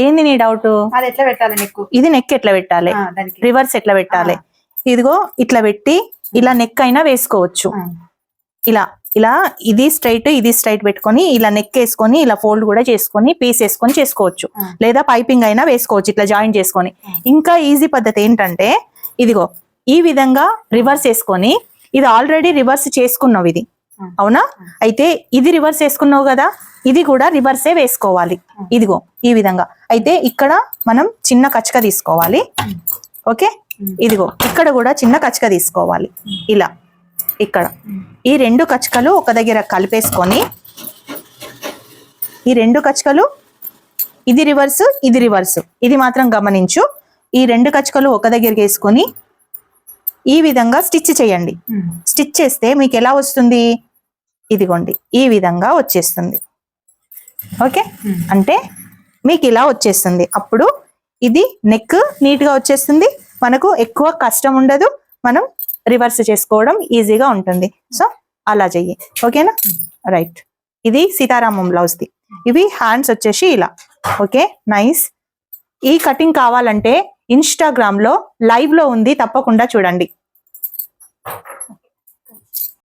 ఏంది నీ డౌట్? అది ఎట్లా పెట్టాలి నెక్? ఇది నెక్ ఎట్లా పెట్టాలి, రివర్స్ ఎట్లా పెట్టాలి? ఇదిగో ఇట్లా పెట్టి ఇలా నెక్ అయినా వేసుకోవచ్చు. ఇలా ఇలా ఇది స్ట్రైట్ పెట్టుకొని ఇలా నెక్ వేసుకొని ఇలా ఫోల్డ్ కూడా చేసుకొని పీస్ వేసుకొని చేసుకోవచ్చు. లేదా పైపింగ్ అయినా వేసుకోవచ్చు ఇట్లా జాయిన్ చేసుకొని. ఇంకా ఈజీ పద్ధతి ఏంటంటే ఇదిగో ఈ విధంగా రివర్స్ వేసుకొని, ఇది ఆల్రెడీ రివర్స్ చేసుకున్నావు ఇది, అవునా? అయితే ఇది రివర్స్ వేసుకున్నావు కదా, ఇది కూడా రివర్సే వేసుకోవాలి. ఇదిగో ఈ విధంగా. అయితే ఇక్కడ మనం చిన్న కచక తీసుకోవాలి. ఓకే, ఇదిగో ఇక్కడ కూడా చిన్న కచక తీసుకోవాలి. ఇలా ఇక్కడ ఈ రెండు కచకలు ఒక దగ్గర కలిపేసుకొని, ఈ రెండు కచకలు ఇది రివర్స్ ఇది రివర్స్, ఇది మాత్రం గమనించు. ఈ రెండు కచకలు ఒక దగ్గరికి వేసుకొని ఈ విధంగా స్టిచ్ చేయండి. స్టిచ్ చేస్తే మీకు ఎలా వస్తుంది? ఇదిగోండి ఈ విధంగా వచ్చేస్తుంది. ఓకే, అంటే మీకు ఇలా వచ్చేస్తుంది. అప్పుడు ఇది నెక్ నీట్ గా వచ్చేస్తుంది, మనకు ఎక్కువ కష్టం ఉండదు, మనం రివర్స్ చేసుకోవడం ఈజీగా ఉంటుంది. సో అలా చెయ్యి. ఓకేనా? రైట్. ఇది సీతారామం బ్లౌజ్ ది. ఇవి హ్యాండ్స్ వచ్చేసి ఇలా. Okay, nice. ఈ కటింగ్ కావాలంటే ఇన్స్టాగ్రామ్ లో లైవ్ లో ఉంది, తప్పకుండా చూడండి.